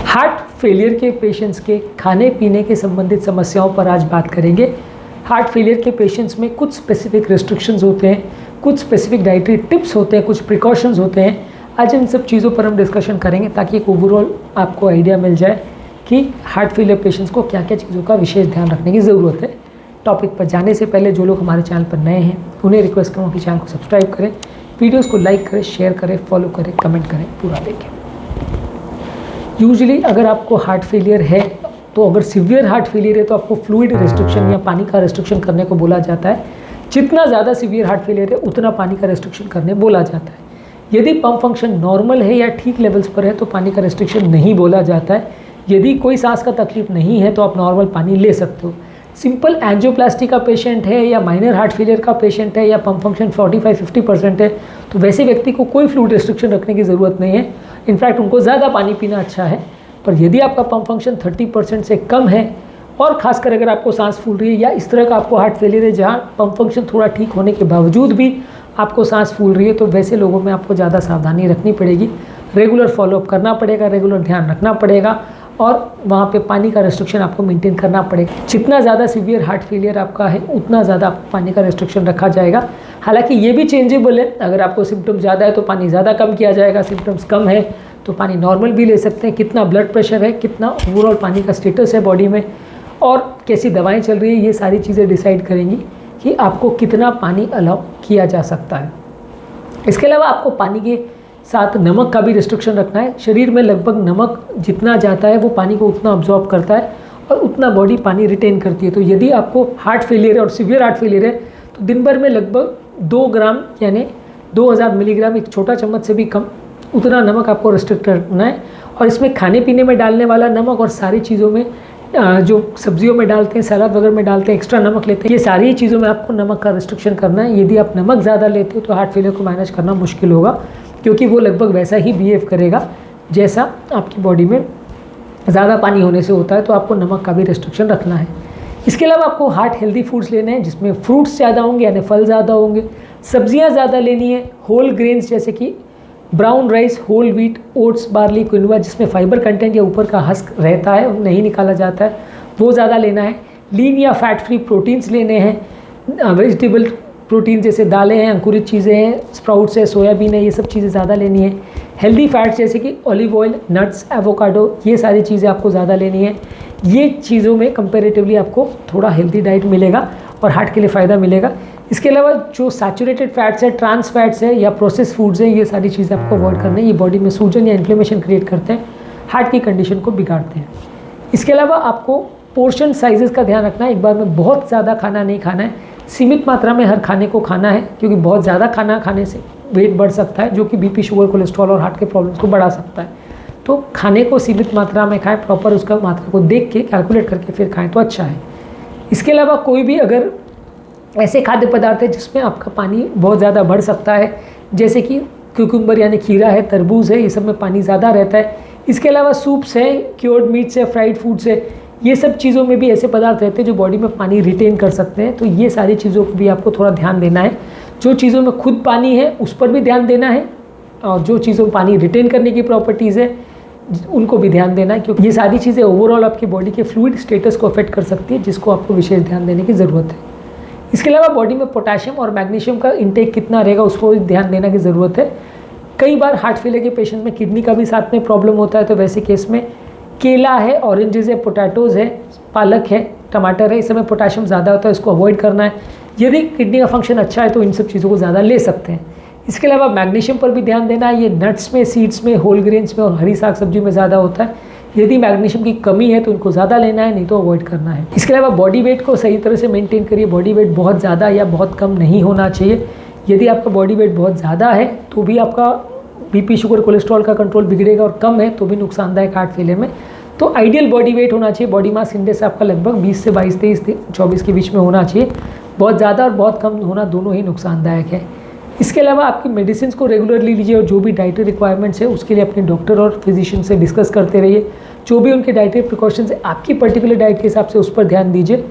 Heart failure के patients के खाने पीने के संबंधित समस्याओं पर आज बात करेंगे। हार्ट फेलियर के पेशेंट्स में कुछ स्पेसिफिक रेस्ट्रिक्शंस होते हैं, कुछ स्पेसिफिक डाइटरी टिप्स होते हैं, कुछ प्रिकॉशंस होते हैं। आज इन सब चीज़ों पर हम डिस्कशन करेंगे ताकि एक ओवरऑल आपको आइडिया मिल जाए कि हार्ट फेलियर पेशेंट्स को क्या क्या चीज़ों का विशेष ध्यान रखने की ज़रूरत है। टॉपिक पर जाने से पहले जो लोग हमारे चैनल पर नए हैं उन्हें रिक्वेस्ट करूँ कि चैनल को सब्सक्राइब करें, वीडियोज़ को लाइक करें, शेयर करें, फॉलो करें, कमेंट करें, पूरा देखें। यूजुअली अगर आपको हार्ट फेलियर है तो अगर सीवियर हार्ट फेलियर है तो आपको फ्लूइड रेस्ट्रिक्शन या पानी का रेस्ट्रिक्शन करने को बोला जाता है। जितना ज़्यादा सीवियर हार्ट फेलियर है उतना पानी का रेस्ट्रिक्शन करने बोला जाता है। यदि पंप फंक्शन नॉर्मल है या ठीक लेवल्स पर है तो पानी का रेस्ट्रिक्शन नहीं बोला जाता है। यदि कोई सांस का तकलीफ नहीं है तो आप नॉर्मल पानी ले सकते हो। सिंपल एंजियोप्लास्टी का पेशेंट है या माइनर हार्ट फेलियर का पेशेंट है या पंप फंक्शन 45-50% है तो वैसे व्यक्ति को कोई फ्लूइड रेस्ट्रिक्शन रखने की ज़रूरत नहीं है। इनफैक्ट उनको ज़्यादा पानी पीना अच्छा है। पर यदि आपका पंप फंक्शन 30% से कम है और खासकर अगर आपको सांस फूल रही है या इस तरह का आपको हार्ट फेलियर है जहाँ पंप फंक्शन थोड़ा ठीक होने के बावजूद भी आपको सांस फूल रही है तो वैसे लोगों में आपको ज़्यादा सावधानी रखनी पड़ेगी। रेगुलर फॉलोअप करना पड़ेगा, रेगुलर ध्यान रखना पड़ेगा और वहाँ पे पानी का रेस्ट्रिक्शन आपको मेंटेन करना पड़ेगा। जितना ज़्यादा सीवियर हार्ट फेलियर आपका है उतना ज़्यादा पानी का रेस्ट्रिक्शन रखा जाएगा। हालांकि ये भी चेंजेबल है, अगर आपको सिम्टम्स ज़्यादा है तो पानी ज़्यादा कम किया जाएगा, सिम्टम्स कम है तो पानी नॉर्मल भी ले सकते हैं। कितना ब्लड प्रेशर है, कितना ओवरऑल पानी का स्टेटस है बॉडी में और कैसी दवाएँ चल रही है, ये सारी चीज़ें डिसाइड करेंगी कि आपको कितना पानी अलाउ किया जा सकता है। इसके अलावा आपको पानी के साथ नमक का भी रिस्ट्रिक्शन रखना है। शरीर में लगभग नमक जितना जाता है वो पानी को उतना अब्जॉर्ब करता है और उतना बॉडी पानी रिटेन करती है। तो यदि आपको हार्ट फेलियर है और सीवियर हार्ट फेलियर है तो दिन भर में लगभग 2 ग्राम यानी 2000 मिलीग्राम, एक छोटा चम्मच से भी कम, उतना नमक आपको रिस्ट्रिक्ट करना है। और इसमें खाने पीने में डालने वाला नमक और सारी चीज़ों में जो सब्जियों में डालते हैं, सलाद वगैरह में डालते हैं, एक्स्ट्रा नमक लेते हैं, ये सारी चीज़ों में आपको नमक का रिस्ट्रिक्शन करना है। यदि आप नमक ज़्यादा लेते हो तो हार्ट फेलियर को मैनेज करना मुश्किल होगा क्योंकि वो लगभग वैसा ही बिहेव करेगा जैसा आपकी बॉडी में ज़्यादा पानी होने से होता है। तो आपको नमक का भी रिस्ट्रिक्शन रखना है। इसके अलावा आपको हार्ट हेल्दी फूड्स लेने हैं जिसमें फ्रूट्स ज़्यादा होंगे यानी फल ज़्यादा होंगे, सब्जियां ज़्यादा लेनी है, होल ग्रेन्स जैसे कि brown rice, whole wheat, oats, barley, quinoa जिसमें फाइबर कंटेंट या ऊपर का हस्क रहता है, नहीं निकाला जाता है, वो ज़्यादा लेना है। लीन या फैट फ्री प्रोटीन्स लेने हैं। वेजिटेबल प्रोटीन जैसे दालें हैं, अंकुरित चीज़ें हैं, स्प्राउट्स है, सोयाबीन है, ये सब चीज़ें ज़्यादा लेनी है। हेल्दी फैट्स जैसे कि ऑलिव ऑयल, नट्स, एवोकाडो, ये सारी चीज़ें आपको ज़्यादा लेनी है। ये चीज़ों में कंपैरेटिवली आपको थोड़ा हेल्दी डाइट मिलेगा और हार्ट के लिए फ़ायदा मिलेगा। इसके अलावा जो सैचुरेटेड फैट्स है, ट्रांस फैट्स है या प्रोसेस फूड्स हैं, ये सारी चीज़ें आपको अवॉइड करनी है। ये बॉडी में सूजन या इन्फ्लेमेशन क्रिएट करते हैं, हार्ट की कंडीशन को बिगाड़ते हैं। इसके अलावा आपको पोर्शन साइजेस का ध्यान रखना है। एक बार में बहुत ज़्यादा खाना नहीं खाना है, सीमित मात्रा में हर खाने को खाना है क्योंकि बहुत ज़्यादा खाना खाने से वेट बढ़ सकता है जो कि बीपी, शुगर, कोलेस्ट्रॉल और हार्ट के प्रॉब्लम्स को बढ़ा सकता है। तो खाने को सीमित मात्रा में खाएं, प्रॉपर उसका मात्रा को देख के कैलकुलेट करके फिर खाएं तो अच्छा है। इसके अलावा कोई भी अगर ऐसे खाद्य पदार्थ है जिसमें आपका पानी बहुत ज़्यादा बढ़ सकता है जैसे कि क्यूकम्बर यानी खीरा है, तरबूज है, ये सब में पानी ज़्यादा रहता है। इसके अलावा सूप्स है, क्योर्ड मीट्स है, फ्राइड फूड्स है, ये सब चीज़ों में भी ऐसे पदार्थ रहते हैं जो बॉडी में पानी रिटेन कर सकते हैं। तो ये सारी चीज़ों को भी आपको थोड़ा ध्यान देना है। जो चीज़ों में खुद पानी है उस पर भी ध्यान देना है और जो चीज़ों में पानी रिटेन करने की प्रॉपर्टीज़ है उनको भी ध्यान देना है क्योंकि ये सारी चीज़ें ओवरऑल आपकी बॉडी के फ्लूइड स्टेटस को अफेक्ट कर सकती है जिसको आपको विशेष ध्यान देने की ज़रूरत है। इसके अलावा बॉडी में पोटेशियम और मैग्नीशियम का इंटेक कितना रहेगा उसको भी ध्यान देने की ज़रूरत है। कई बार हार्ट फेलियर के पेशेंट में किडनी का भी साथ में प्रॉब्लम होता है तो वैसे केस में केला है, ऑरेंजेस है, पोटैटोज़ है, पालक है, टमाटर है, इस समय पोटेशियम ज़्यादा होता है, इसको अवॉइड करना है। यदि किडनी का फंक्शन अच्छा है तो इन सब चीज़ों को ज़्यादा ले सकते हैं। इसके अलावा मैग्नीशियम पर भी ध्यान देना है। ये नट्स में, सीड्स में, होल ग्रेन्स में और हरी साग सब्जी में ज़्यादा होता है। यदि मैग्नीशियम की कमी है तो उनको ज़्यादा लेना है, नहीं तो अवॉइड करना है। इसके अलावा बॉडी वेट को सही तरह से मेंटेन करिए। बॉडी वेट बहुत ज़्यादा या बहुत कम नहीं होना चाहिए। यदि आपका बॉडी वेट बहुत ज़्यादा है तो भी आपका बीपी, शुगर, कोलेस्ट्रॉल का कंट्रोल बिगड़ेगा और कम है तो भी नुकसानदायक हार्ट फेलियर में। तो आइडियल बॉडी वेट होना चाहिए, बॉडी मास इंडेक्स आपका लगभग 20 से 22, 23, 24 के बीच में होना चाहिए। बहुत ज़्यादा और बहुत कम होना दोनों ही नुकसानदायक है। इसके अलावा आपकी मेडिसिन को रेगुलरली लीजिए और जो भी डाइटरी रिक्वायरमेंट्स है उसके लिए अपने डॉक्टर और फिजिशियन से डिस्कस करते रहिए। जो भी उनके डाइटरी प्रिकॉशंस है आपकी पर्टिकुलर डाइट के हिसाब से उस पर ध्यान दीजिए।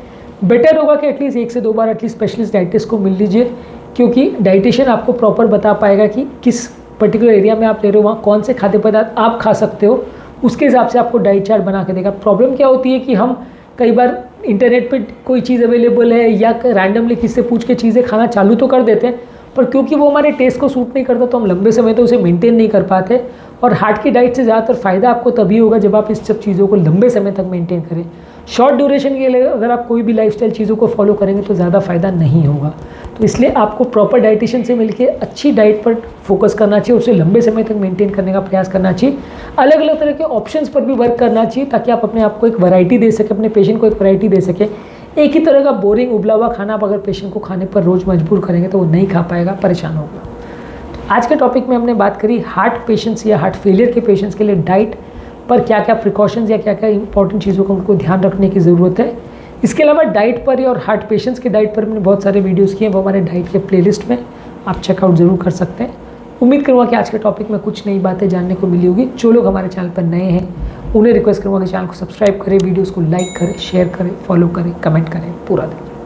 बेटर होगा कि एटलीस्ट 1 से 2 बार एटलीस्ट स्पेशलिस्ट डाइटिस्ट को मिल लीजिए क्योंकि डाइटिशियन आपको प्रॉपर बता पाएगा कि किस पर्टिकुलर एरिया में आप ले रहे हो वहाँ कौन से खाद्य पदार्थ आप खा सकते हो उसके हिसाब से आपको डाइट चार्ट बना के देगा। प्रॉब्लम क्या होती है कि हम कई बार इंटरनेट पे कोई चीज़ अवेलेबल है या रैंडमली किससे पूछ के चीज़ें खाना चालू तो कर देते हैं, पर क्योंकि वो हमारे टेस्ट को सूट नहीं करता तो हम लंबे समय तो उसे मेंटेन नहीं कर पाते। और हार्ट की डाइट से ज़्यादातर फ़ायदा आपको तभी होगा जब आप इस सब चीज़ों को लंबे समय तक मेंटेन करें। शॉर्ट ड्यूरेशन के लिए अगर आप कोई भी लाइफस्टाइल चीज़ों को फॉलो करेंगे तो ज़्यादा फ़ायदा नहीं होगा। तो इसलिए आपको प्रॉपर डाइटिशियन से मिलकर अच्छी डाइट पर फोकस करना चाहिए, उसे लंबे समय तक मेंटेन करने का प्रयास करना चाहिए। अलग अलग तरह के ऑप्शंस पर भी वर्क करना चाहिए ताकि आप अपने आप को एक वैरायटी दे सकें, अपने पेशेंट को एक वैरायटी दे सकें। एक ही तरह का बोरिंग उबला हुआ खाना आप अगर पेशेंट को खाने पर रोज़ मजबूर करेंगे तो वो नहीं खा पाएगा, परेशान होगा। तो आज के टॉपिक में हमने बात करी हार्ट पेशेंट्स या हार्ट फेलियर के पेशेंट्स के लिए डाइट पर क्या क्या प्रिकॉशंस या क्या क्या इंपॉर्टेंट चीज़ों को उनको ध्यान रखने की ज़रूरत है। इसके अलावा डाइट पर और हार्ट पेशेंट्स की डाइट पर हमने बहुत सारे वीडियोस किए हैं, वो हमारे डाइट के प्लेलिस्ट में आप चेकआउट ज़रूर कर सकते हैं। उम्मीद करूँगा कि आज के टॉपिक में कुछ नई बातें जानने को मिली होगी। जो लोग हमारे चैनल पर नए हैं उन्हें रिक्वेस्ट करूँगा कि चैनल को सब्सक्राइब करें, वीडियोज़ को लाइक करें, शेयर करें, फॉलो करें, कमेंट करें, पूरा दिन।